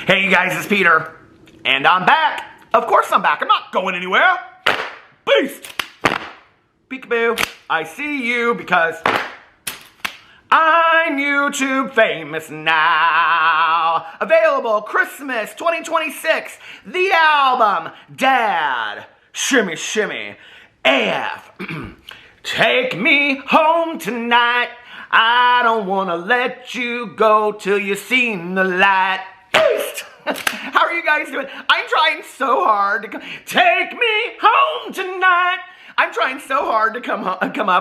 Hey you guys, it's Peter, and I'm back. Of course I'm back. I'm not going anywhere. Beast! Peekaboo, I see you because I'm YouTube famous now. Available Christmas 2026, the album, Dad, Shimmy Shimmy, AF. Take me home tonight. I don't wanna let you go till you've seen the light. How are you guys doing? I'm trying so hard to take me home tonight. I'm trying so hard to come home. I'm trying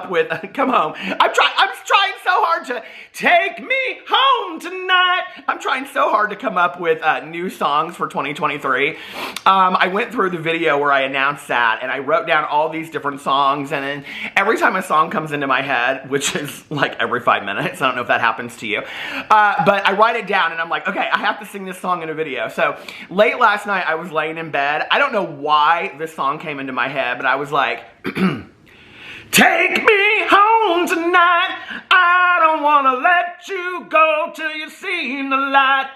so hard to take me home tonight. I'm trying so hard to come up with new songs for 2023. I went through the video where I announced that, and I wrote down all these different songs, and then every time a song comes into my head, which is like every 5 minutes, I don't know if that happens to you, but I write it down, and I'm like, okay, I have to sing this song in a video. So late last night, I was laying in bed. I don't know why this song came into my head, but I was like, take me home tonight. I don't want to let you go till you've seen the light.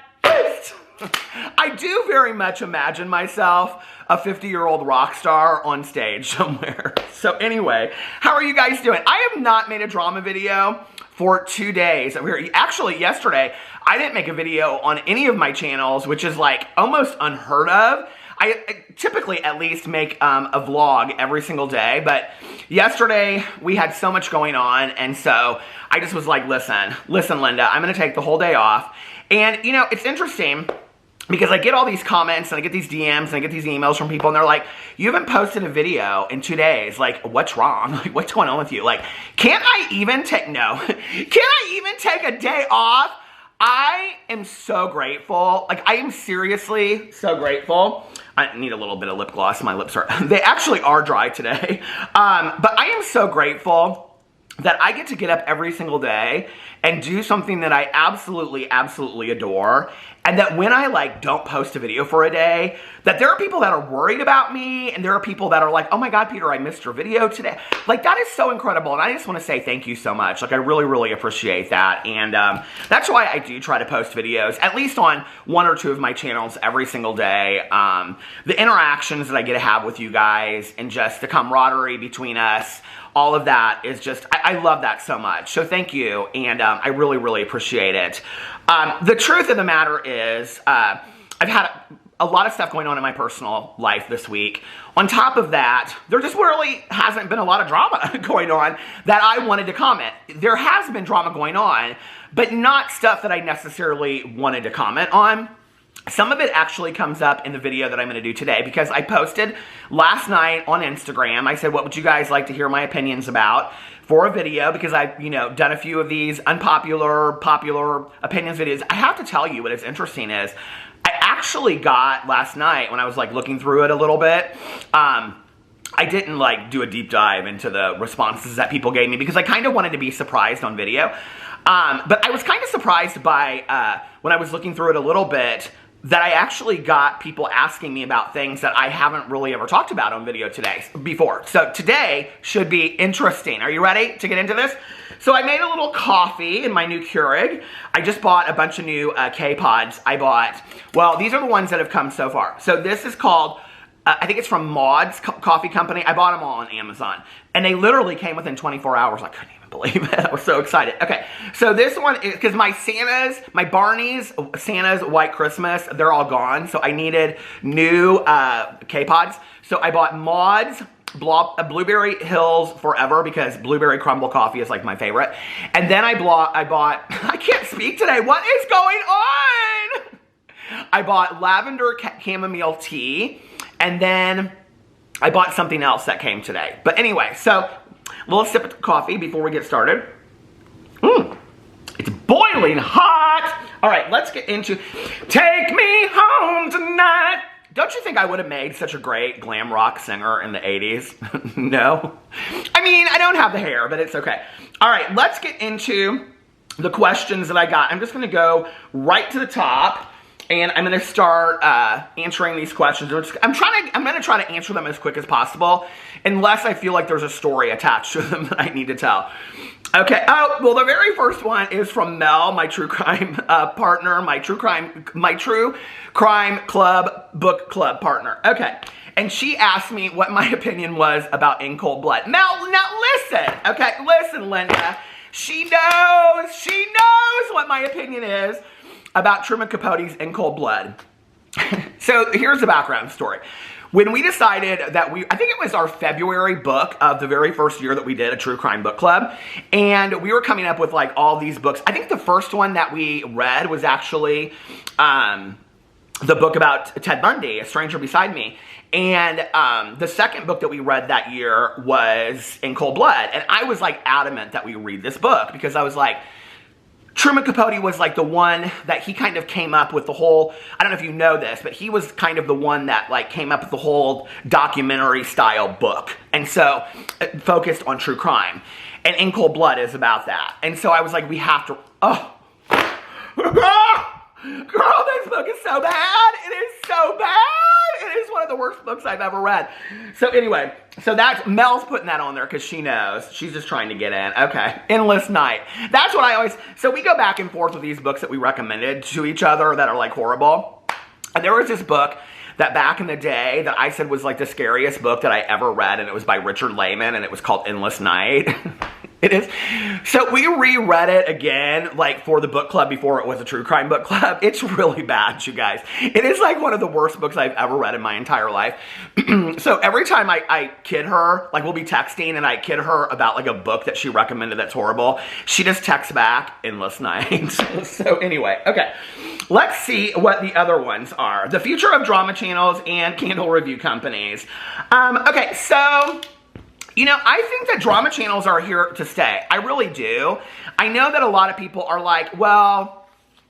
I do very much imagine myself a 50-year-old rock star on stage somewhere. So anyway, how are you guys doing? I have not made a drama video for 2 days. Actually, yesterday, I didn't make a video on any of my channels, which is like almost unheard of. I typically at least make a vlog every single day, but yesterday we had so much going on, and so I just was like, listen, Linda, I'm going to take the whole day off. And, you know, it's interesting because I get all these comments and I get these DMs and I get these emails from people, and they're like, you haven't posted a video in 2 days. Like, what's wrong? Like, what's going on with you? Like, can't I even take a day off? I am so grateful. Like, I am seriously so grateful. I need a little bit of lip gloss. My lips they actually are dry today. But I am so grateful that I get to get up every single day and do something that I absolutely, absolutely adore. And that when I don't post a video for a day, that there are people that are worried about me, and there are people that are like, oh my God, Peter, I missed your video today. Like, that is so incredible, and I just want to say thank you so much. Like, I really, really appreciate that, and that's why I do try to post videos, at least on 1 or 2 of my channels every single day. The interactions that I get to have with you guys, and just the camaraderie between us, all of that is just, I love that so much. So thank you, and I really, really appreciate it. The truth of the matter is, I've had a lot of stuff going on in my personal life this week. On top of that, there just really hasn't been a lot of drama going on that I wanted to comment. There has been drama going on, but not stuff that I necessarily wanted to comment on. Some of it actually comes up in the video that I'm going to do today, because I posted last night on Instagram. I said, what would you guys like to hear my opinions about for a video? Because I've, done a few of these unpopular, popular opinions videos. I have to tell you what is interesting is I actually got last night, when I was looking through it a little bit, I didn't do a deep dive into the responses that people gave me, because I kind of wanted to be surprised on video. But I was kind of surprised by, when I was looking through it a little bit, that I actually got people asking me about things that I haven't really ever talked about on video before. So today should be interesting. Are you ready to get into this? So I made a little coffee in my new Keurig. I just bought a bunch of new K-Pods. Well, these are the ones that have come so far. So this is called, I think it's from Monn's coffee company. I bought them all on Amazon. And they literally came within 24 hours. I couldn't even believe it. I was so excited. Okay, so this one is, because my Barney's Santa's White Christmas, they're all gone. So I needed new K-Pods. So I bought Modd's Blueberry Hills Forever, because blueberry crumble coffee is my favorite. And then I bought, I can't speak today. What is going on? I bought lavender chamomile tea. And then I bought something else that came today. But anyway, so a little sip of coffee before we get started. It's boiling hot. All right, let's get into Take Me Home Tonight. Don't you think I would have made such a great glam rock singer in the 80s? No? I mean, I don't have the hair, but it's okay. All right, let's get into the questions that I got. I'm just going to go right to the top. And I'm going to start answering these questions. I'm going to try to answer them as quick as possible, unless I feel like there's a story attached to them that I need to tell. Okay. Oh, well, the very first one is from Mel, my true crime partner, my true crime club book club partner. Okay. And she asked me what my opinion was about In Cold Blood. Mel, now listen. Okay, listen, Linda. She knows what my opinion is about Truman Capote's In Cold Blood. So here's the background story. When we decided that I think it was our February book of the very first year that we did a true crime book club, and we were coming up with like all these books. I think the first one that we read was actually the book about Ted Bundy, A Stranger Beside Me. And the second book that we read that year was In Cold Blood. And I was like adamant that we read this book because I was like, Truman Capote was like the one that he kind of came up with the whole, I don't know if you know this, but he was kind of the one that like came up with the whole documentary style book. And so focused on true crime. And In Cold Blood is about that. And so I was like, we have to, girl, this book is so bad. It is so bad. It is one of the worst books I've ever read. So anyway, so that's, Mel's putting that on there because she knows. She's just trying to get in. Okay, Endless Night. That's what I always, so we go back and forth with these books that we recommended to each other that are like horrible. And there was this book that back in the day that I said was like the scariest book that I ever read, and it was by Richard Lehman, and it was called Endless Night. It is. So we reread it again, like for the book club before it was a true crime book club. It's really bad, you guys. It is like one of the worst books I've ever read in my entire life. So every time I kid her, like we'll be texting and I kid her about like a book that she recommended that's horrible, she just texts back, Endless Night. So anyway, okay. Let's see what the other ones are. The future of drama channels and candle review companies. Okay, so you know, I think that drama channels are here to stay. I really do. I know that a lot of people are like, well,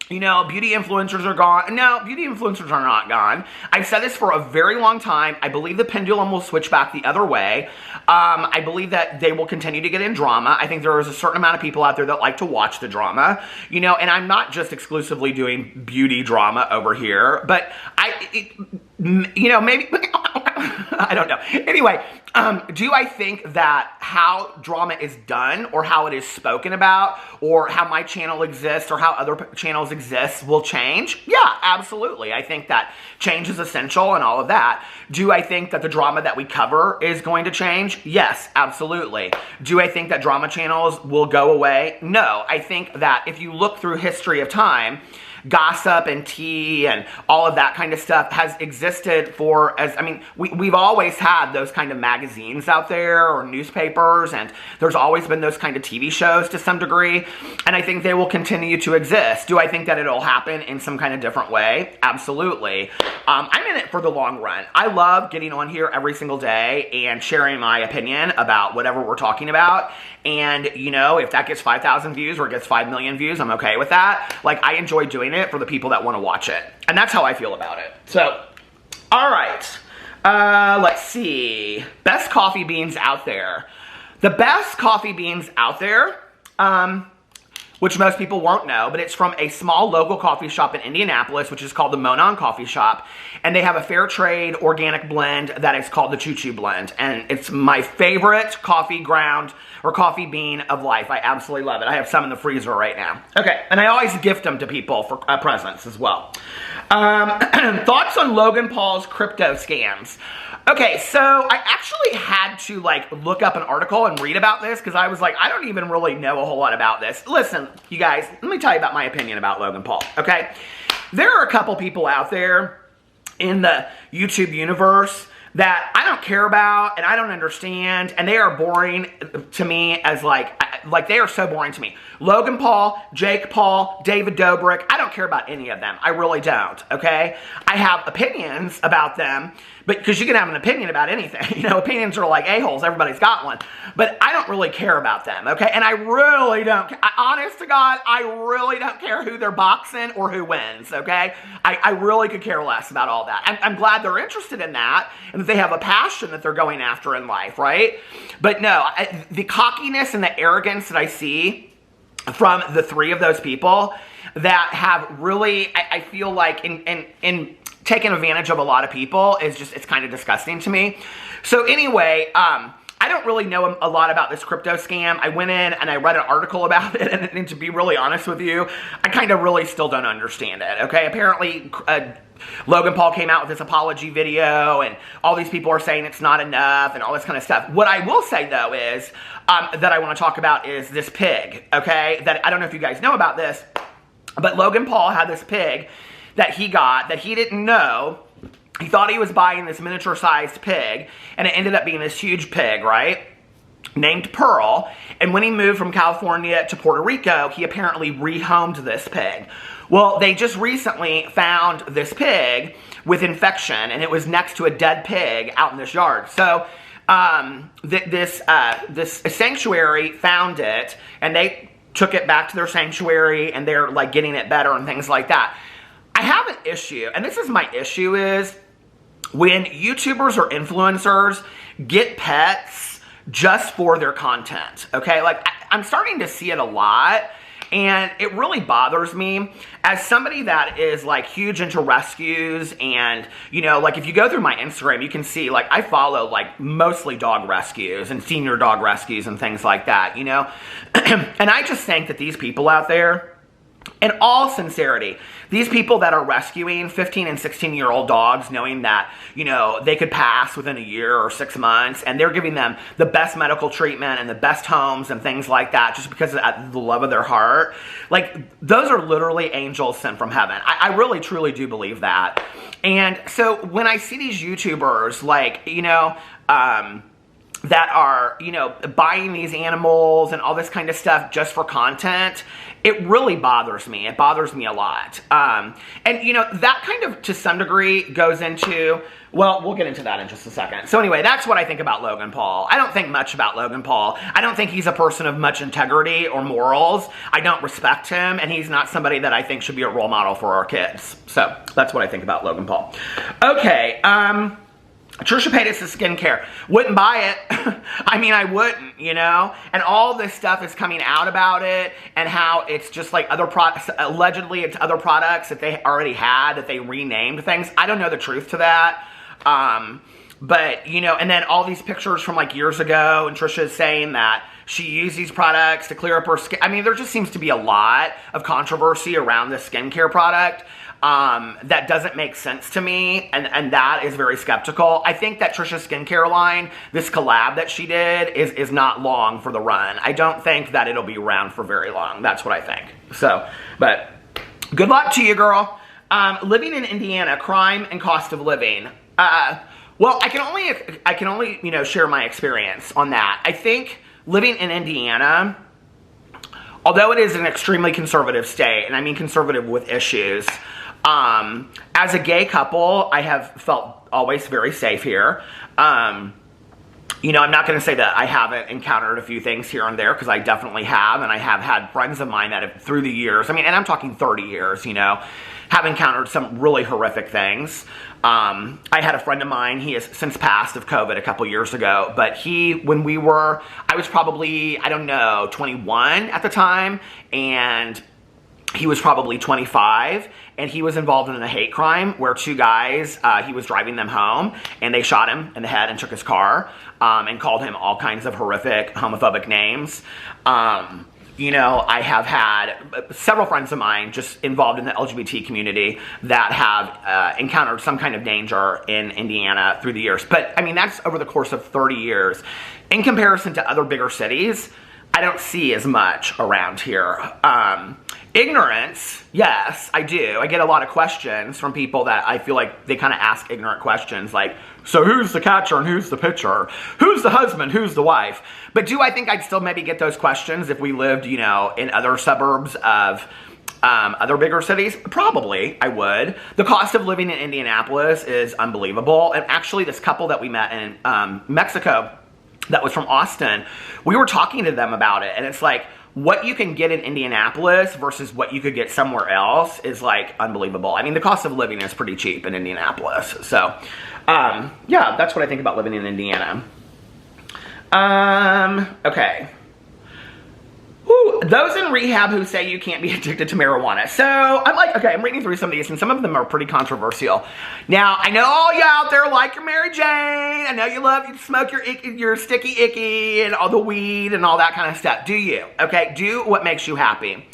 you know, beauty influencers are gone. No, beauty influencers are not gone. I've said this for a very long time. I believe the pendulum will switch back the other way. I believe that they will continue to get in drama. I think there is a certain amount of people out there that like to watch the drama, you know, and I'm not just exclusively doing beauty drama over here, but you know, maybe, I don't know. Anyway, do I think that how drama is done or how it is spoken about or how my channel exists or how other channels exist will change? Yeah, absolutely. I think that change is essential and all of that. Do I think that the drama that we cover is going to change? Yes, absolutely. Do I think that drama channels will go away? No. I think that if you look through history of time, gossip and tea and all of that kind of stuff has existed for, we've always had those kind of magazines out there or newspapers, and there's always been those kind of TV shows to some degree, and I think they will continue to exist. Do I think that it'll happen in some kind of different way? Absolutely. I'm in it for the long run. I love getting on here every single day and sharing my opinion about whatever we're talking about, and you know, if that gets 5,000 views or it gets 5 million views, I'm okay with that. Like, I enjoy doing it for the people that want to watch it. And that's how I feel about it. So, all right. Let's see. Best coffee beans out there. The best coffee beans out there, which most people won't know, but it's from a small local coffee shop in Indianapolis, which is called the Monn Coffee Shop. And they have a fair trade organic blend that is called the Choo Choo Blend. And it's my favorite coffee ground or coffee bean of life. I absolutely love it. I have some in the freezer right now. Okay, and I always gift them to people for presents as well. Thoughts on Logan Paul's crypto scams. Okay, so I actually had to like look up an article and read about this because I was like, I don't even really know a whole lot about this. Listen, you guys, let me tell you about my opinion about Logan Paul, okay? There are a couple people out there in the YouTube universe that I don't care about and I don't understand, and they are boring to me as like they are so boring to me. Logan Paul, Jake Paul, David Dobrik, I don't care about any of them. I really don't, okay? I have opinions about them, but because you can have an opinion about anything. You know, opinions are like a-holes. Everybody's got one. But I don't really care about them, okay? And I really don't, honest to God, I really don't care who they're boxing or who wins, okay? I really could care less about all that. I'm glad they're interested in that and that they have a passion that they're going after in life, right? But no, the cockiness and the arrogance that I see from the three of those people that have really, I feel like in taking advantage of a lot of people is just, it's kind of disgusting to me. So anyway, I I don't really know a lot about this crypto scam. I went in and I read an article about it, and to be really honest with you, I kind of really still don't understand it, okay? Apparently, Logan Paul came out with this apology video, and all these people are saying it's not enough and all this kind of stuff. What I will say, though, is that I want to talk about is this pig, okay? That I don't know if you guys know about this, but Logan Paul had this pig that he got that he didn't know. He thought he was buying this miniature-sized pig, and it ended up being this huge pig, right? Named Pearl. And when he moved from California to Puerto Rico, he apparently rehomed this pig. Well, they just recently found this pig with infection, and it was next to a dead pig out in this yard. So this sanctuary found it, and they took it back to their sanctuary, and they're like getting it better and things like that. I have an issue, and this is my issue, is when YouTubers or influencers get pets just for their content, okay? Like, I'm starting to see it a lot, and it really bothers me. As somebody that is, like, huge into rescues, and, you know, like, if you go through my Instagram, you can see, like, I follow, like, mostly dog rescues and senior dog rescues and things like that, you know? And I just think that these people out there, in all sincerity, these people that are rescuing 15 and 16-year-old dogs, knowing that, you know, they could pass within a year or 6 months, and they're giving them the best medical treatment and the best homes and things like that just because of the love of their heart, like, those are literally angels sent from heaven. I really, truly do believe that. And so when I see these YouTubers, like, you know, that are, you know, buying these animals and all this kind of stuff just for content, it really bothers me. It bothers me a lot. And, you know, that kind of, to some degree, goes into, well, we'll get into that in just a second. So anyway, that's what I think about Logan Paul. I don't think much about Logan Paul. I don't think he's a person of much integrity or morals. I don't respect him, and he's not somebody that I think should be a role model for our kids. So that's what I think about Logan Paul. Okay, Trisha Paytas' skincare. Wouldn't buy it. I mean, I wouldn't, you know? And all this stuff is coming out about it, and how it's just like other products, allegedly it's other products that they already had, that they renamed things. I don't know the truth to that. But, you know, and then all these pictures from like years ago, and Trisha is saying that she used these products to clear up her skin. I mean, there just seems to be a lot of controversy around this skincare product. That doesn't make sense to me, and that is very skeptical. I think that Trisha's skincare line, this collab that she did, is not long for the run. I don't think that it'll be around for very long. That's what I think. So, but good luck to you, girl. Living in Indiana, crime and cost of living. Well, I can only, you know, share my experience on that. I think living in Indiana, although it is an extremely conservative state, and I mean conservative with issues, as a gay couple, I have felt always very safe here. You know, I'm not going to say that I haven't encountered a few things here and there, because I definitely have, and I have had friends of mine that have, through the years, I mean, and I'm talking 30 years, you know, have encountered some really horrific things. I had a friend of mine, he has since passed of COVID a couple years ago, but when I was probably, I don't know, 21 at the time, and he was probably 25, and he was involved in a hate crime where two guys, he was driving them home, and they shot him in the head and took his car, and called him all kinds of horrific homophobic names. You know, I have had several friends of mine just involved in the LGBT community that have encountered some kind of danger in Indiana through the years. But, I mean, that's over the course of 30 years. In comparison to other bigger cities, I don't see as much around here. Ignorance, yes, I do. I get a lot of questions from people that I feel like they kind of ask ignorant questions, like, so who's the catcher and who's the pitcher? Who's the husband? Who's the wife? But do I think I'd still maybe get those questions if we lived, you know, in other suburbs of other bigger cities? Probably, I would. The cost of living in Indianapolis is unbelievable. And actually, this couple that we met in Mexico that was from Austin, we were talking to them about it, and it's like, what you can get in Indianapolis versus what you could get somewhere else is like unbelievable. I mean, the cost of living is pretty cheap in Indianapolis. So, yeah, that's what I think about living in Indiana. Okay. Whew, those in rehab who say you can't be addicted to marijuana. So I'm like, okay, I'm reading through some of these, and some of them are pretty controversial. Now, I know all you out there like your Mary Jane. I know you love to smoke your sticky icky and all the weed and all that kind of stuff. Do you? Okay, do what makes you happy.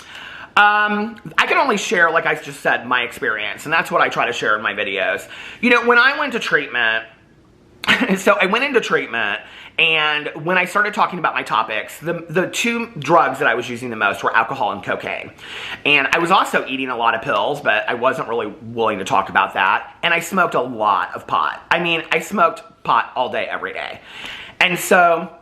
I can only share, like I just said, my experience, and that's what I try to share in my videos. You know, when I went to treatment, so I went into treatment, and when I started talking about my topics, the two drugs that I was using the most were alcohol and cocaine. And I was also eating a lot of pills, but I wasn't really willing to talk about that. And I smoked a lot of pot. I mean, I smoked pot all day, every day. And so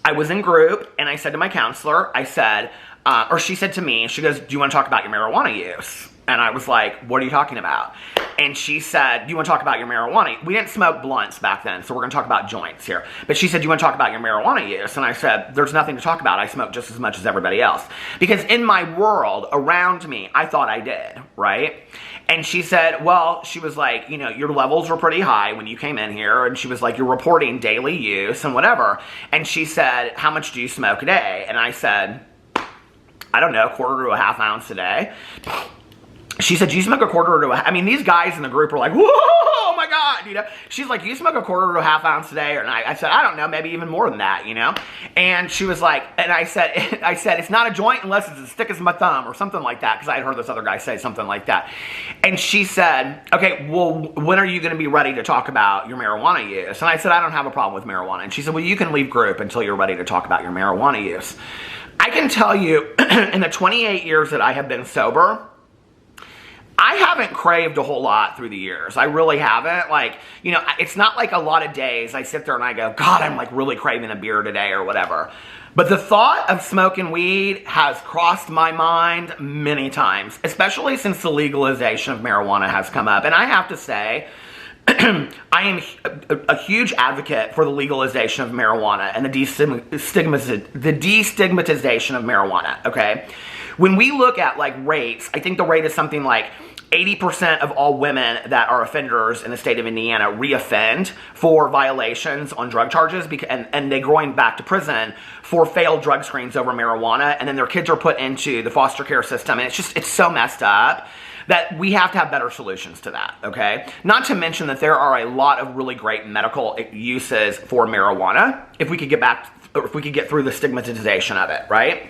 I was in group, and I said to my counselor, I said, or she said to me, she goes, do you want to talk about your marijuana use? And I was like, what are you talking about? And she said, do you want to talk about your marijuana? We didn't smoke blunts back then, so we're going to talk about joints here. But she said, do you want to talk about your marijuana use? And I said, there's nothing to talk about. I smoke just as much as everybody else. Because in my world, around me, I thought I did, right? And she said, well, she was like, you know, your levels were pretty high when you came in here. And she was like, you're reporting daily use and whatever. And she said, how much do you smoke a day? And I said, I don't know, 1/4 to a 1/2 ounce a day. She said, do you smoke a 1/4 to a, I mean, these guys in the group were like, whoa, oh my God, you know? She's like, you smoke a 1/4 to a 1/2 ounce a day? And I said, I don't know, maybe even more than that, you know? And she was like, and I said, it's not a joint unless it's as thick as my thumb or something like that, because I had heard this other guy say something like that. And she said, okay, well, when are you going to be ready to talk about your marijuana use? And I said, I don't have a problem with marijuana. And she said, well, you can leave group until you're ready to talk about your marijuana use. I can tell you, in the 28 years that I have been sober, I haven't craved a whole lot through the years. I really haven't. Like, you know, it's not like a lot of days I sit there and I go, God, I'm like really craving a beer today or whatever. But the thought of smoking weed has crossed my mind many times, especially since the legalization of marijuana has come up. And I have to say, I am a huge advocate for the legalization of marijuana and the destigmatization of marijuana, okay? When we look at, like, rates, I think the rate is something like 80% of all women that are offenders in the state of Indiana reoffend for violations on drug charges, and they're going back to prison for failed drug screens over marijuana, and then their kids are put into the foster care system, and it's so messed up that we have to have better solutions to that, okay? Not to mention that there are a lot of really great medical uses for marijuana if we could get through the stigmatization of it, right?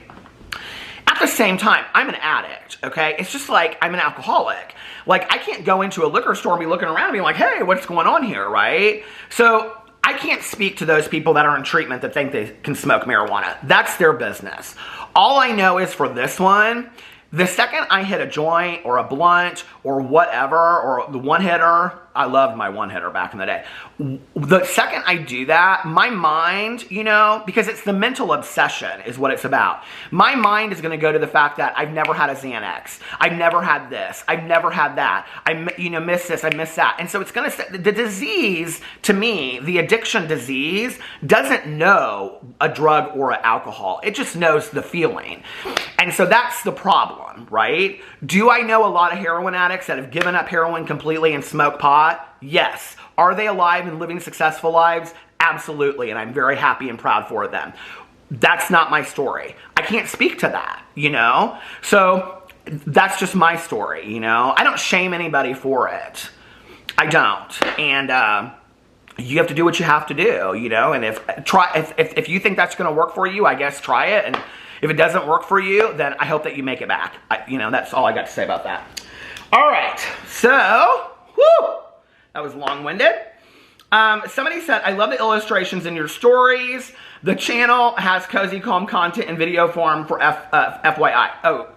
At the same time, I'm an addict, okay? It's just like I'm an alcoholic. Like, I can't go into a liquor store and be looking around and be like, hey, what's going on here, right? So I can't speak to those people that are in treatment that think they can smoke marijuana. That's their business. All I know is for this one, the second I hit a joint or a blunt or whatever, or the one-hitter, I loved my one-hitter back in the day. The second I do that, my mind, you know, because it's the mental obsession is what it's about. My mind is going to go to the fact that I've never had a Xanax. I've never had this. I've never had that. I, miss this. I miss that. And so it's going to, the disease, to me, the addiction disease, doesn't know a drug or an alcohol. It just knows the feeling. And so that's the problem, right? Do I know a lot of heroin addicts that have given up heroin completely and smoke pot? Yes. Are they alive and living successful lives? Absolutely, and I'm very happy and proud for them. That's not my story. I can't speak to that, you know? So that's just my story, you know? I don't shame anybody for it. I don't. And you have to do what you have to do, you know? And if you think that's going to work for you, I guess try it. And if it doesn't work for you, then I hope that you make it back. You know, that's all I got to say about that. All right, so, whoo! That was long-winded. Somebody said, I love the illustrations in your stories. The channel has cozy, calm content in video form for FYI. Oh,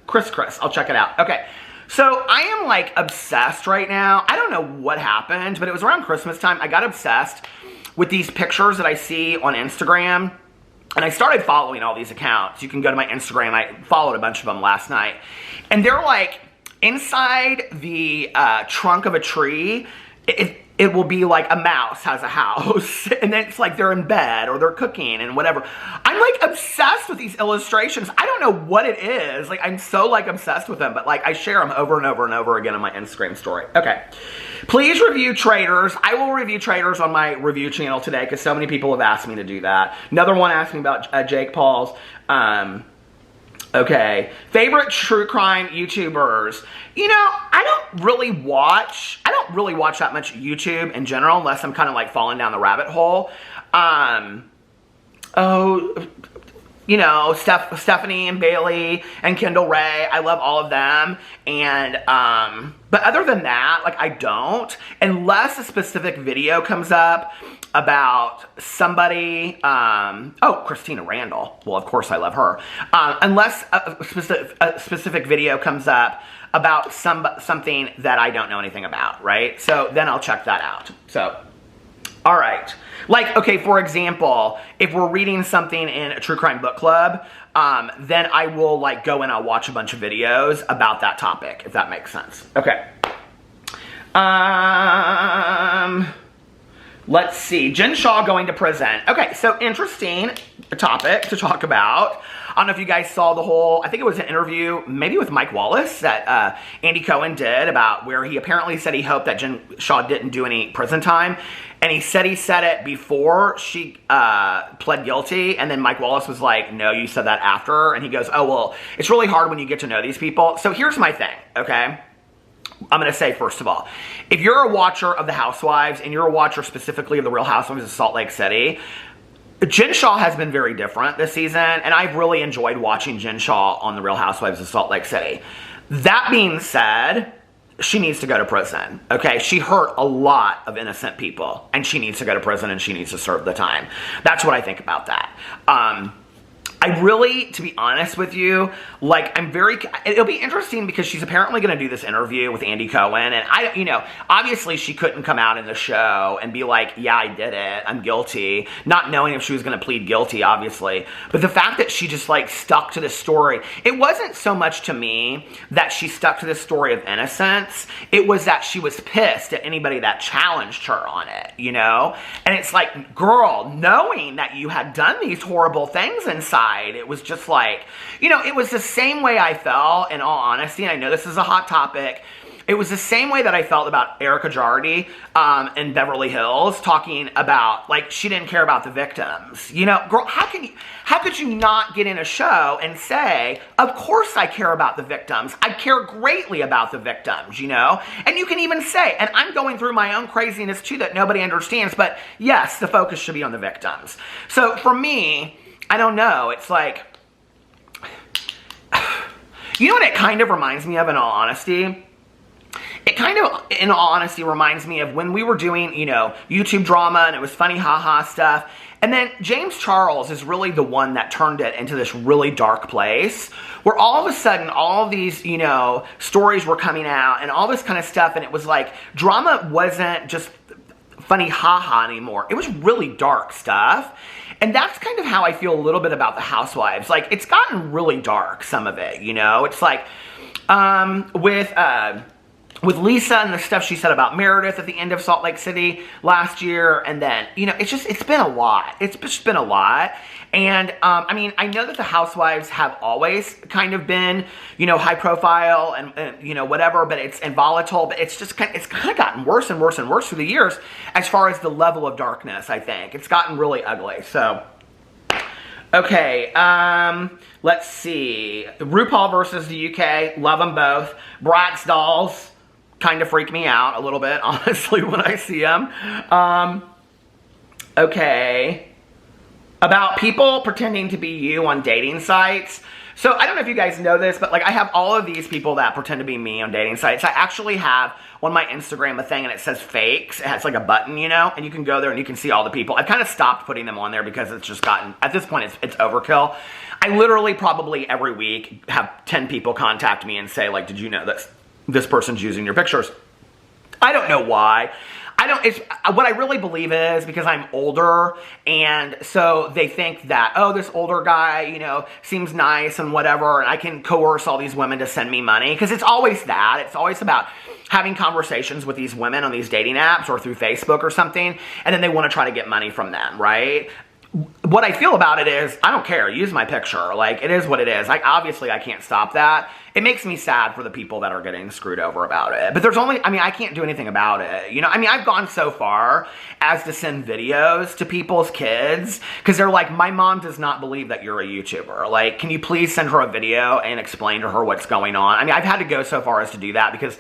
Chris, I'll check it out. Okay, so I am like obsessed right now. I don't know what happened, but it was around Christmas time. I got obsessed with these pictures that I see on Instagram. And I started following all these accounts. You can go to my Instagram. I followed a bunch of them last night. And they're like, inside the trunk of a tree, it will be like a mouse has a house. And then it's like they're in bed or they're cooking and whatever. I'm like obsessed with these illustrations. I don't know what it is. Like, I'm so like obsessed with them. But like I share them over and over and over again on my Instagram story. Okay. Please review Traders. I will review Traders on my review channel today because so many people have asked me to do that. Another one asked me about Jake Paul's Okay, favorite true crime YouTubers. You know, I don't really watch that much YouTube in general unless I'm kind of like falling down the rabbit hole. You know, Stephanie and Bailey and Kendall Ray, I love all of them. And, but other than that, like, I don't. Unless a specific video comes up about somebody, Christina Randall. Well, of course I love her. Unless a specific video comes up about something that I don't know anything about, right? So then I'll check that out. So, all right. Like, okay, for example, if we're reading something in a true crime book club, then I will, like, go and I'll watch a bunch of videos about that topic, if that makes sense. Okay. Let's see. Jen Shaw going to prison. Okay, so interesting topic to talk about. I don't know if you guys saw the whole, I think it was an interview, maybe with Mike Wallace, that Andy Cohen did about where he apparently said he hoped that Jen Shaw didn't do any prison time. And he said it before she pled guilty. And then Mike Wallace was like, no, you said that after. And he goes, oh, well, it's really hard when you get to know these people. So here's my thing, okay? I'm going to say, first of all, if you're a watcher of The Housewives and you're a watcher specifically of The Real Housewives of Salt Lake City, Jen Shaw has been very different this season, and I've really enjoyed watching Jen Shaw on The Real Housewives of Salt Lake City. That being said, she needs to go to prison, okay? She hurt a lot of innocent people, and she needs to go to prison, and she needs to serve the time. That's what I think about that. I really, to be honest with you, like, it'll be interesting because she's apparently going to do this interview with Andy Cohen, and obviously she couldn't come out in the show and be like, yeah, I did it, I'm guilty, not knowing if she was going to plead guilty, obviously. But the fact that she just, like, stuck to the story, it wasn't so much to me that she stuck to the story of innocence, it was that she was pissed at anybody that challenged her on it, you know? And it's like, girl, knowing that you had done these horrible things inside, it was just like, you know, it was the same way I felt, in all honesty, and I know this is a hot topic, it was the same way that I felt about Erica Jardy in Beverly Hills, talking about, like, she didn't care about the victims. You know, girl, how could you not get in a show and say, of course I care about the victims. I care greatly about the victims, you know? And you can even say, and I'm going through my own craziness too that nobody understands, but yes, the focus should be on the victims. So for me, I don't know, it's like, you know what it kind of reminds me of, in all honesty? It kind of, in all honesty, reminds me of when we were doing, you know, YouTube drama and it was funny haha stuff. And then James Charles is really the one that turned it into this really dark place where all of a sudden all of these, you know, stories were coming out and all this kind of stuff. And it was like, drama wasn't just funny haha anymore. It was really dark stuff. And that's kind of how I feel a little bit about The Housewives. Like, it's gotten really dark, some of it, you know? It's like, with Lisa and the stuff she said about Meredith at the end of Salt Lake City last year, and then, you know, it's been a lot. It's just been a lot. And, I mean, I know that The Housewives have always kind of been, you know, high profile and you know, whatever, but and volatile, but it's kind of gotten worse and worse and worse through the years as far as the level of darkness, I think. It's gotten really ugly, so. Okay, let's see. RuPaul versus the UK, love them both. Bratz dolls kind of freak me out a little bit, honestly, when I see them. Okay. About people pretending to be you on dating sites. So, I don't know if you guys know this, but, like, I have all of these people that pretend to be me on dating sites. I actually have on my Instagram a thing, and it says fakes. It has, like, a button, you know, and you can go there and you can see all the people. I've kind of stopped putting them on there because it's just gotten, at this point, it's overkill. I literally probably every week have 10 people contact me and say, like, did you know that this person's using your pictures? I don't know why. What I really believe is because I'm older, and so they think that, oh, this older guy, you know, seems nice and whatever, and I can coerce all these women to send me money, because it's always that. It's always about having conversations with these women on these dating apps or through Facebook or something, and then they want to try to get money from them, right? what I feel about it is, I don't care. Use my picture. Like, it is what it is. Obviously, I can't stop that. It makes me sad for the people that are getting screwed over about it. But there's only, I can't do anything about it. You know, I've gone so far as to send videos to people's kids because they're like, my mom does not believe that you're a YouTuber. Like, can you please send her a video and explain to her what's going on? I've had to go so far as to do that because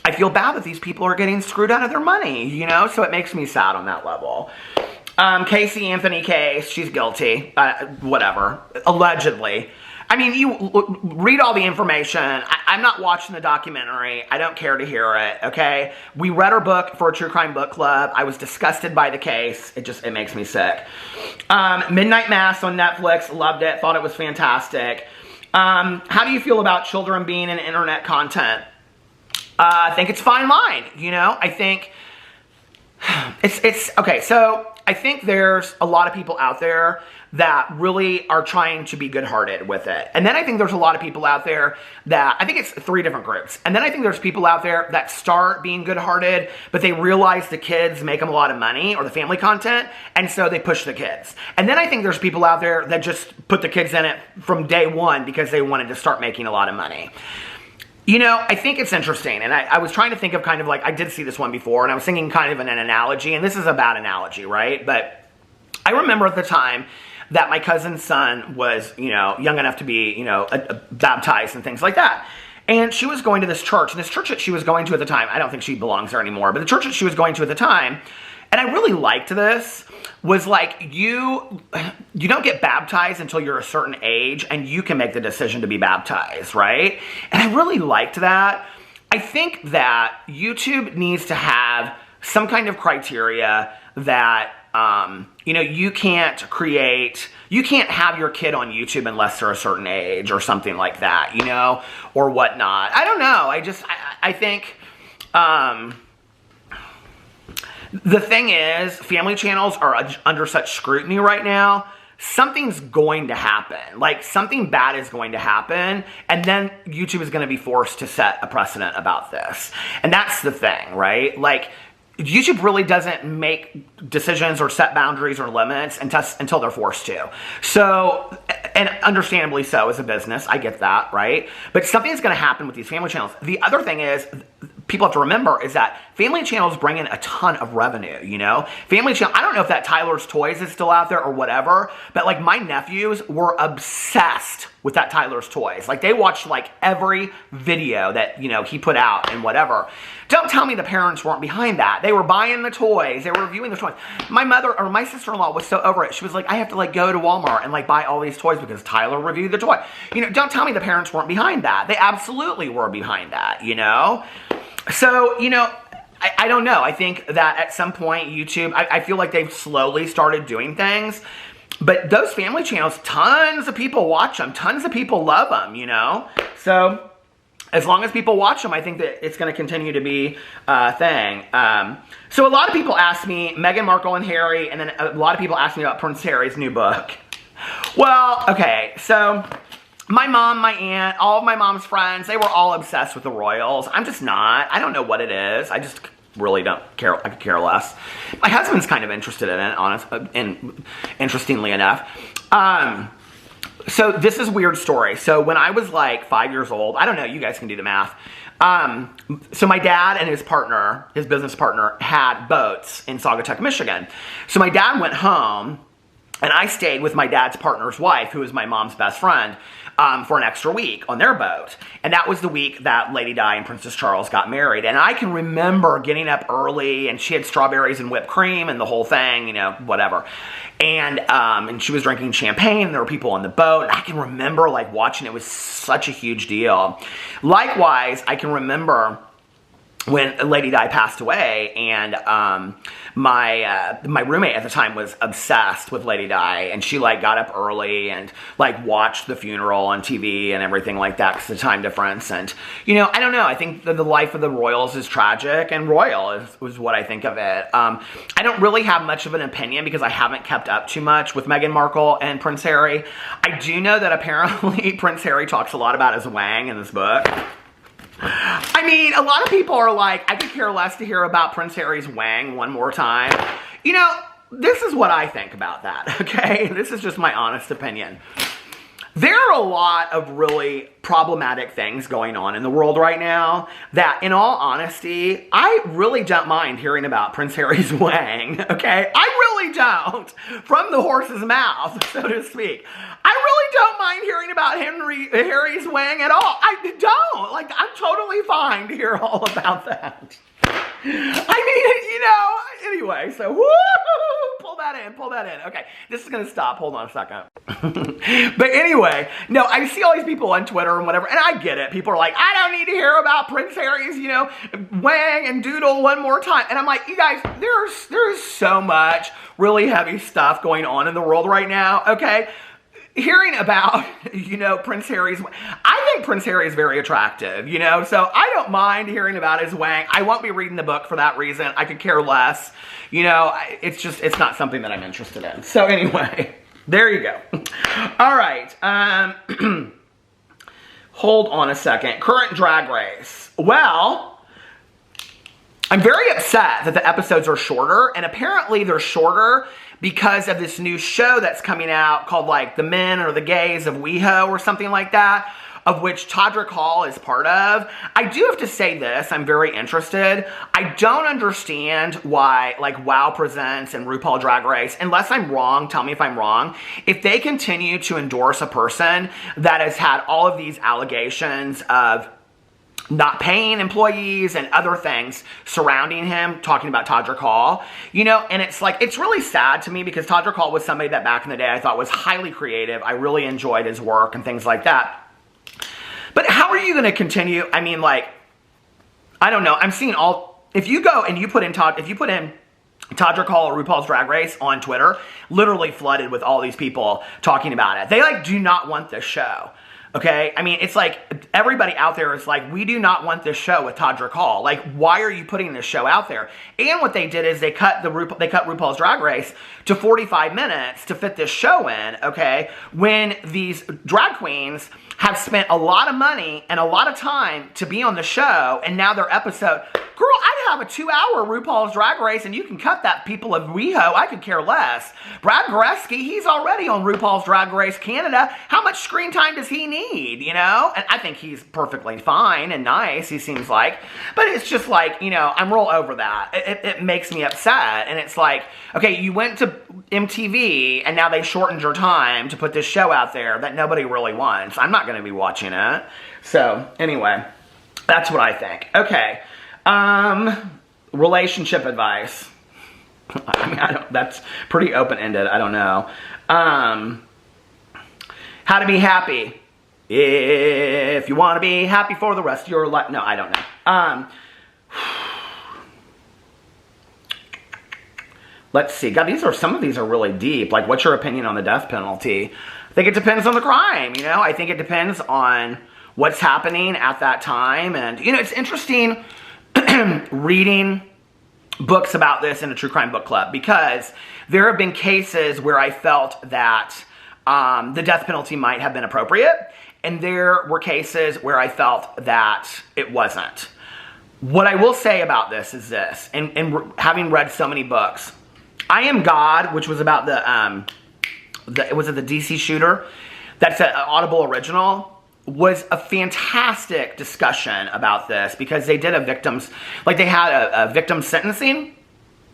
I feel bad that these people are getting screwed out of their money, you know? So it makes me sad on that level. Casey Anthony case, she's guilty. Whatever. Allegedly. You read all the information. I'm not watching the documentary. I don't care to hear it, okay? We read her book for a true crime book club. I was disgusted by the case. It makes me sick. Midnight Mass on Netflix. Loved it. Thought it was fantastic. How do you feel about children being in internet content? I think it's fine line, you know? I think it's okay, so I think there's a lot of people out there that really are trying to be good-hearted with it. And then I think there's a lot of people out there that, I think it's 3 different groups. And then I think there's people out there that start being good-hearted, but they realize the kids make them a lot of money, or the family content, and so they push the kids. And then I think there's people out there that just put the kids in it from day one because they wanted to start making a lot of money. You know, I think it's interesting, and I was trying to think of kind of like, I did see this one before, and I was thinking kind of an analogy, and this is a bad analogy, right? But I remember at the time that my cousin's son was, you know, young enough to be, you know, baptized and things like that. And she was going to this church, and this church that she was going to at the time, I don't think she belongs there anymore, but the church that she was going to at the time, and I really liked this, was like, you don't get baptized until you're a certain age, and you can make the decision to be baptized, right? And I really liked that. I think that YouTube needs to have some kind of criteria that, you know, you can't have your kid on YouTube unless they're a certain age or something like that, you know, or whatnot. I don't know. I think, the thing is, family channels are under such scrutiny right now. Something's going to happen. Like, something bad is going to happen, and then YouTube is going to be forced to set a precedent about this. And that's the thing, right? Like, YouTube really doesn't make decisions or set boundaries or limits until they're forced to. So, and understandably so as a business, I get that, right? But something's going to happen with these family channels. The other thing is, people have to remember is that family channels bring in a ton of revenue, you know? Family channel, I don't know if that Tyler's Toys is still out there or whatever, but like my nephews were obsessed with that Tyler's Toys. Like they watched like every video that, you know, he put out and whatever. Don't tell me the parents weren't behind that. They were buying the toys. They were reviewing the toys. My mother or my sister-in-law was so over it. She was like, I have to like go to Walmart and like buy all these toys because Tyler reviewed the toy. You know, don't tell me the parents weren't behind that. They absolutely were behind that, you know? So, you know, I don't know. I think that at some point YouTube, I feel like they've slowly started doing things. But those family channels, tons of people watch them. Tons of people love them, you know? So as long as people watch them, I think that it's going to continue to be a thing. So a lot of people ask me, Meghan Markle and Harry, and then a lot of people ask me about Prince Harry's new book. Well, okay, so my mom, my aunt, all of my mom's friends, they were all obsessed with the royals. I'm just not. I don't know what it is. I just really don't care. I could care less. My husband's kind of interested in it, interestingly enough. So this is a weird story. So when I was like 5 years old, I don't know, you guys can do the math. So my dad and his partner, his business partner, had boats in Saugatuck, Michigan. So my dad went home, and I stayed with my dad's partner's wife, who is my mom's best friend, for an extra week on their boat. And that was the week that Lady Di and Princess Charles got married. And I can remember getting up early, and she had strawberries and whipped cream and the whole thing, you know, whatever. And she was drinking champagne, and there were people on the boat. And I can remember like watching it. It was such a huge deal. Likewise, I can remember when Lady Di passed away, and my roommate at the time was obsessed with Lady Di, and she like got up early and like watched the funeral on TV and everything like that because of the time difference. And you know, I don't know, I think that the life of the royals is tragic, and royal is what I think of it. I don't really have much of an opinion because I haven't kept up too much with Meghan Markle and Prince Harry. I do know that apparently Prince Harry talks a lot about his wang in this book. I mean, a lot of people are like, I could care less to hear about Prince Harry's wang one more time. You know, this is what I think about that, okay? This is just my honest opinion. There are a lot of really problematic things going on in the world right now that, in all honesty, I really don't mind hearing about Prince Harry's wang, okay? I really don't. From the horse's mouth, so to speak. I really don't mind hearing about Harry's wang at all. I don't. Like, I'm totally fine to hear all about that. I mean, anyway, so woo, pull that in. Okay, this is gonna stop. Hold on a second. But anyway, no, I see all these people on Twitter and whatever, and I get it. People are like, I don't need to hear about Prince Harry's, wang and doodle one more time. And I'm like, you guys, there's so much really heavy stuff going on in the world right now, okay? Hearing about, Prince Harry's, I think Prince Harry is very attractive, so I don't mind hearing about his wang. I won't be reading the book for that reason. I could care less, it's not something that I'm interested in. So anyway, there you go. All right, hold on a second. Current Drag Race. Well, I'm very upset that the episodes are shorter, and apparently they're shorter because of this new show that's coming out called, like, The Men or the Gays of WeHo or something like that, of which Todrick Hall is part of. I do have to say this, I'm very interested. I don't understand why, like, WoW Presents and RuPaul Drag Race, unless I'm wrong, tell me if I'm wrong, if they continue to endorse a person that has had all of these allegations of not paying employees and other things surrounding him, talking about Todrick Hall, and it's like, it's really sad to me because Todrick Hall was somebody that back in the day I thought was highly creative. I really enjoyed his work and things like that. But how are you going to continue? I mean, like, I don't know. I'm seeing if you go and you put in Todrick Hall or RuPaul's Drag Race on Twitter, literally flooded with all these people talking about it. They, like, do not want this show. Okay, I mean, it's like everybody out there is like, we do not want this show with Todrick Hall. Like, why are you putting this show out there? And what they did is they cut RuPaul's Drag Race to 45 minutes to fit this show in, okay, when these drag queens have spent a lot of money and a lot of time to be on the show, and now their episode, girl, I'd have a 2-hour RuPaul's Drag Race, and you can cut that, people of WeHo, I could care less. Brad Goreski, he's already on RuPaul's Drag Race Canada. How much screen time does he need, And I think he's perfectly fine and nice, he seems like. But it's just like, I'm real over that. It makes me upset. And it's like, okay, you went to MTV, and now they shortened your time to put this show out there that nobody really wants. I'm not going to be watching it. So, anyway, that's what I think. Okay. Relationship advice. I mean, that's pretty open-ended. I don't know. How to be happy. If you want to be happy for the rest of your life. No, I don't know. Let's see. God, some of these are really deep. Like, what's your opinion on the death penalty? I think it depends on the crime, I think it depends on what's happening at that time. And, it's interesting reading books about this in a true crime book club, because there have been cases where I felt that the death penalty might have been appropriate, and there were cases where I felt that it wasn't. What I will say about this is this, and having read so many books, I Am God, which was about the DC shooter, that's an Audible original, was a fantastic discussion about this, because they did they had a victim sentencing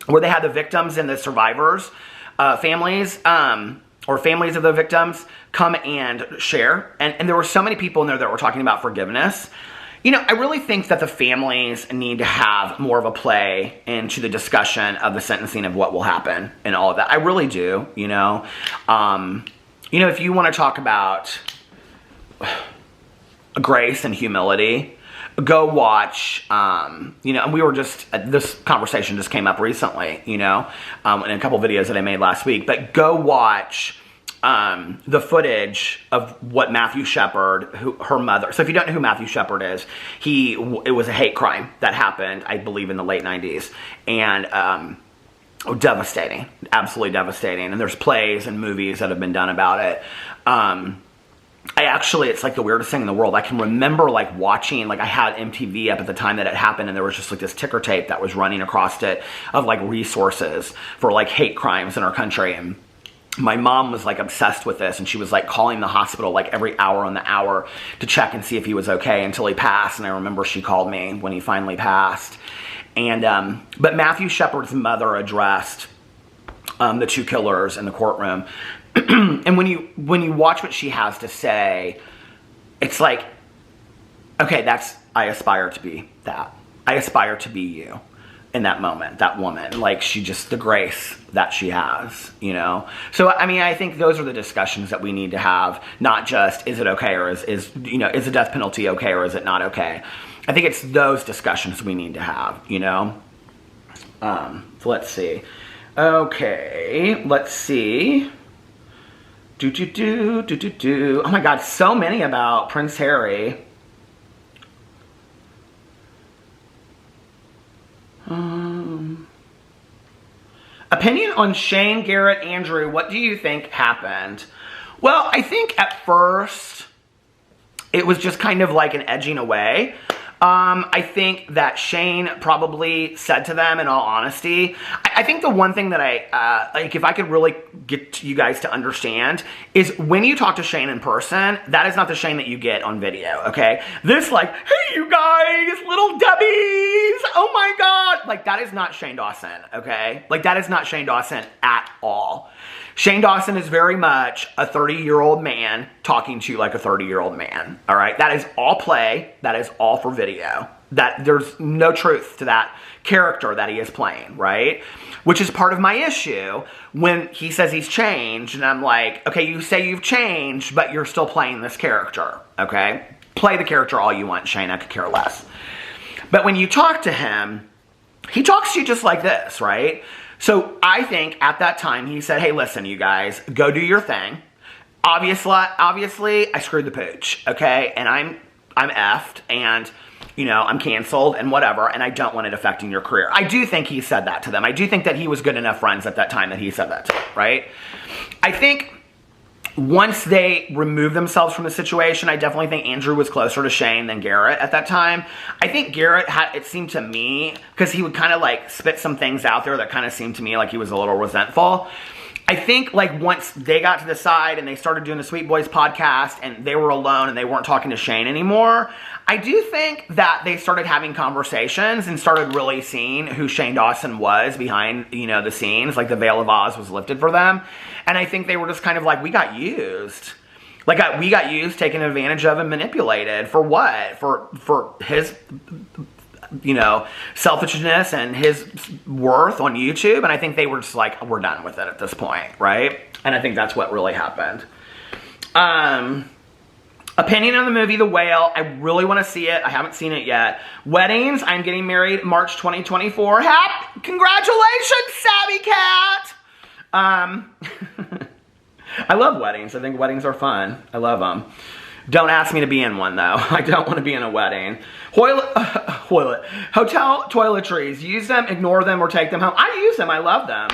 where they had the victims and the survivors, families, or families of the victims come and share. And there were so many people in there that were talking about forgiveness. I really think that the families need to have more of a play into the discussion of the sentencing of what will happen and all of that. I really do, if you want to talk about grace and humility, go watch, and we were this conversation just came up recently, in a couple videos that I made last week, but go watch the footage of what Matthew Shepard, her mother, so if you don't know who Matthew Shepard is, it was a hate crime that happened, I believe, in the late 90s, and devastating, absolutely devastating, and there's plays and movies that have been done about it. it's like the weirdest thing in the world. I can remember like watching, like I had MTV up at the time that it happened, and there was just like this ticker tape that was running across it of like resources for like hate crimes in our country. And my mom was like obsessed with this, and she was like calling the hospital like every hour on the hour to check and see if he was okay until he passed. And I remember she called me when he finally passed. And, but Matthew Shepard's mother addressed the two killers in the courtroom. And when you watch what she has to say, it's like, okay, I aspire to be that. I aspire to be you in that moment, that woman. Like, she just, the grace that she has, you know? So, I mean, I think those are the discussions that we need to have, not just, is it okay, or is the death penalty okay, or is it not okay? I think it's those discussions we need to have, you know? So let's see. Okay, let's see. Oh my God, so many about Prince Harry. Opinion on Shane, Garrett, Andrew. What do you think happened? Well, I think at first it was just kind of like an edging away. I think that Shane probably said to them, in all honesty, I think the one thing that like if I could really get you guys to understand is when you talk to Shane in person, that is not the Shane that you get on video, okay? This like, hey you guys, little Debbies, oh my God. Like, that is not Shane Dawson, okay? Like, that is not Shane Dawson at all. Shane Dawson is very much a 30-year-old man talking to you like a 30-year-old man, all right? That is all play. That is all for video. That there's no truth to that character that he is playing, right? Which is part of my issue when he says he's changed, and I'm like, okay, you say you've changed, but you're still playing this character, okay? Play the character all you want, Shane. I could care less. But when you talk to him, he talks to you just like this, right? So I think at that time he said, hey, listen, you guys, go do your thing. Obviously, I screwed the pooch, okay? And I'm effed, and, you know, I'm canceled and whatever, and I don't want it affecting your career. I do think he said that to them. I do think that he was good enough friends at that time that he said that to them, right? I think once they removed themselves from the situation, I definitely think Andrew was closer to Shane than Garrett at that time. I think Garrett had, it seemed to me, because he would kind of like spit some things out there that kind of seemed to me like he was a little resentful. I think like once they got to the side and they started doing the Sweet Boys podcast and they were alone and they weren't talking to Shane anymore, I do think that they started having conversations and started really seeing who Shane Dawson was behind, you know, the scenes. Like the veil of Oz was lifted for them. And I think they were just kind of like, we got used. Like we got used, taken advantage of, and manipulated. For what? For his, you know, selfishness and his worth on YouTube. And I think they were just like, we're done with it at this point, right? And I think that's what really happened. Opinion on the movie The Whale. I really want to see it. I haven't seen it yet. Weddings. I'm getting married March 2024. Congratulations, Savvy Cat! I love weddings. I think weddings are fun. I love them. Don't ask me to be in one, though. I don't want to be in a wedding. Hotel toiletries. Use them, ignore them, or take them home. I use them. I love them.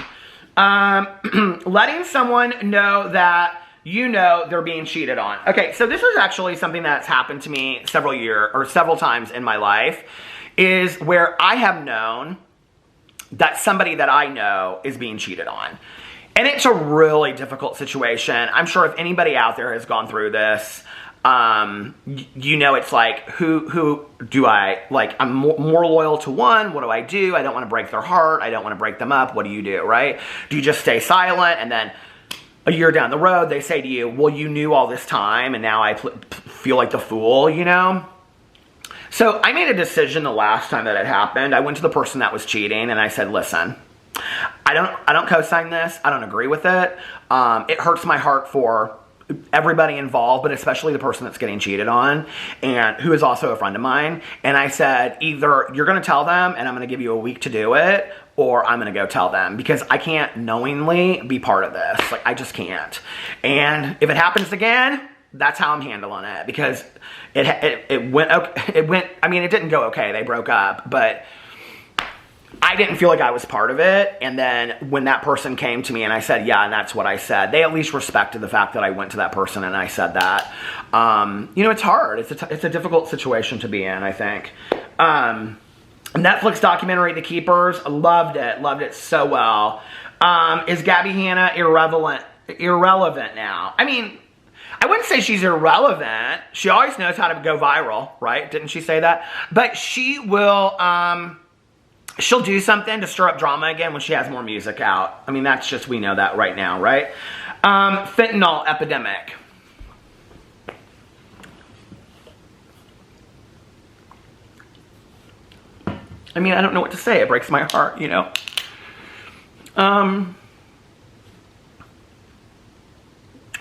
Letting someone know that you know they're being cheated on. Okay, so this is actually something that's happened to me several times in my life, is where I have known that somebody that I know is being cheated on. And it's a really difficult situation. I'm sure if anybody out there has gone through this, you know, it's like, who do I, like, I'm more loyal to one. What do? I don't want to break their heart. I don't want to break them up. What do you do, right? Do you just stay silent, and then a year down the road, they say to you, well, you knew all this time, and now I feel like the fool, you know? So I made a decision the last time that it happened. I went to the person that was cheating, and I said, listen, I don't co-sign this. I don't agree with it. It hurts my heart for everybody involved, but especially the person that's getting cheated on, and who is also a friend of mine. And I said, either you're going to tell them, and I'm going to give you a week to do it, or I'm going to go tell them, because I can't knowingly be part of this. Like, I just can't. And if it happens again, that's how I'm handling it, because it went, I mean, it didn't go okay. They broke up, but I didn't feel like I was part of it. And then when that person came to me and I said, yeah, and that's what I said, they at least respected the fact that I went to that person and I said that. You know, it's hard. It's a difficult situation to be in, I think. Netflix documentary, The Keepers, loved it so well. Is Gabby Hanna irrelevant now? I mean, I wouldn't say she's irrelevant. She always knows how to go viral, right? Didn't she say that? But she will, she'll do something to stir up drama again when she has more music out. I mean, that's just, we know that right now, right? Fentanyl epidemic. I mean, I don't know what to say. It breaks my heart, you know.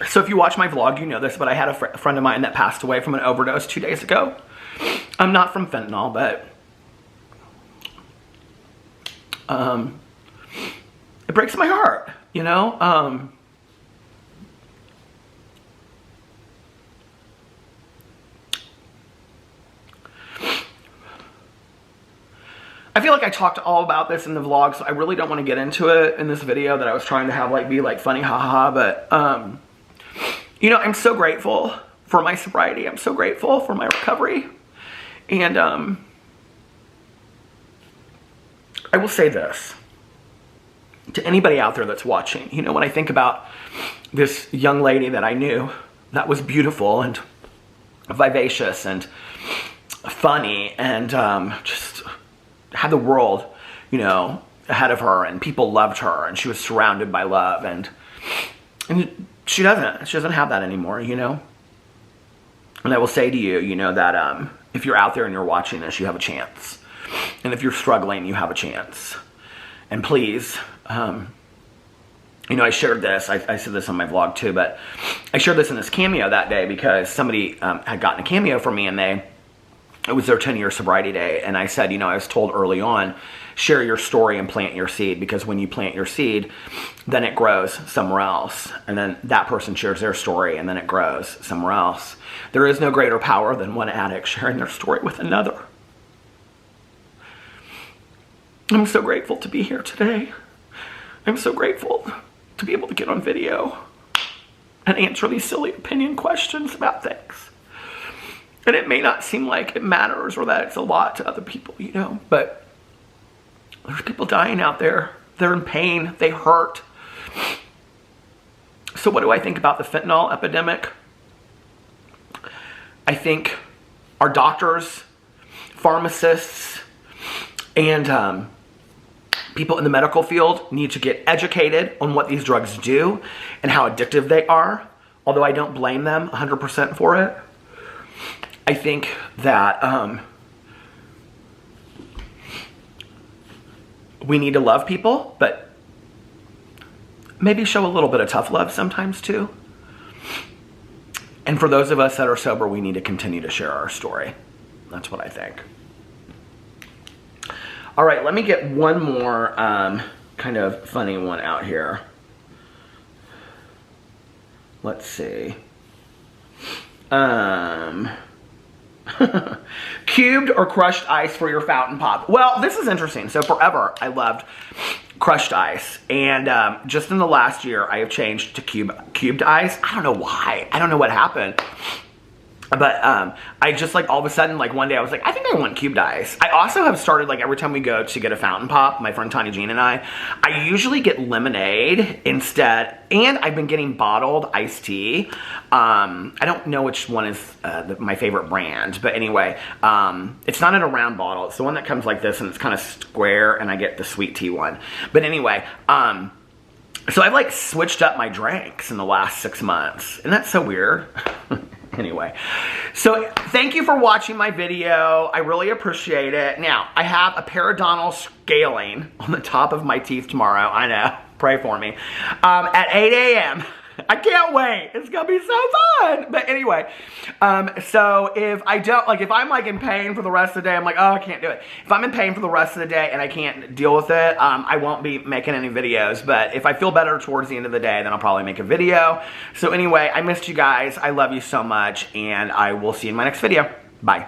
So if you watch my vlog, you know this, but I had a friend of mine that passed away from an overdose 2 days ago. I'm not from fentanyl, but it breaks my heart, you know. I feel like I talked all about this in the vlog, so I really don't want to get into it in this video that I was trying to have like be like funny, haha. But you know, I'm so grateful for my sobriety. I'm so grateful for my recovery, and I will say this to anybody out there that's watching. You know, when I think about this young lady that I knew that was beautiful and vivacious and funny and just had the world, you know, ahead of her, and people loved her, and she was surrounded by love, and she doesn't have that anymore, you know. And I will say to you, you know, that if you're out there and you're watching this, you have a chance, and if you're struggling, you have a chance. And please, you know, I shared this, I said this on my vlog too, but I shared this in this cameo that day because somebody had gotten a cameo from me, and it was their 10-year sobriety day, and I said, you know, I was told early on, share your story and plant your seed, because when you plant your seed, then it grows somewhere else, and then that person shares their story, and then it grows somewhere else. There is no greater power than one addict sharing their story with another. I'm so grateful to be here today. I'm so grateful to be able to get on video and answer these silly opinion questions about things. And it may not seem like it matters or that it's a lot to other people, you know, but there's people dying out there. They're in pain. They hurt. So what do I think about the fentanyl epidemic? I think our doctors, pharmacists, and people in the medical field need to get educated on what these drugs do and how addictive they are, although I don't blame them 100% for it. I think that we need to love people, but maybe show a little bit of tough love sometimes too. And for those of us that are sober, we need to continue to share our story. That's what I think. All right, let me get one more kind of funny one out here. Let's see. Cubed or crushed ice for your fountain pop? Well, this is interesting. So forever, I loved crushed ice. And just in the last year, I have changed to cubed ice. I don't know why. I don't know what happened. But I just like all of a sudden, like one day I was like, I think I want cubed ice. I also have started, like every time we go to get a fountain pop, my friend Tanya Jean and I usually get lemonade instead. And I've been getting bottled iced tea. I don't know which one is my favorite brand. But anyway, it's not in a round bottle. It's the one that comes like this and it's kind of square, and I get the sweet tea one. But anyway, so I've like switched up my drinks in the last 6 months. And that's so weird. Anyway, so thank you for watching my video. I really appreciate it. Now, I have a periodontal scaling on the top of my teeth tomorrow. I know. Pray for me. At 8 a.m. I can't wait. It's going to be so fun. But anyway, so if I don't, like if I'm like in pain for the rest of the day, I'm like, oh, I can't do it. If I'm in pain for the rest of the day and I can't deal with it, I won't be making any videos. But if I feel better towards the end of the day, then I'll probably make a video. So anyway, I missed you guys. I love you so much. And I will see you in my next video. Bye.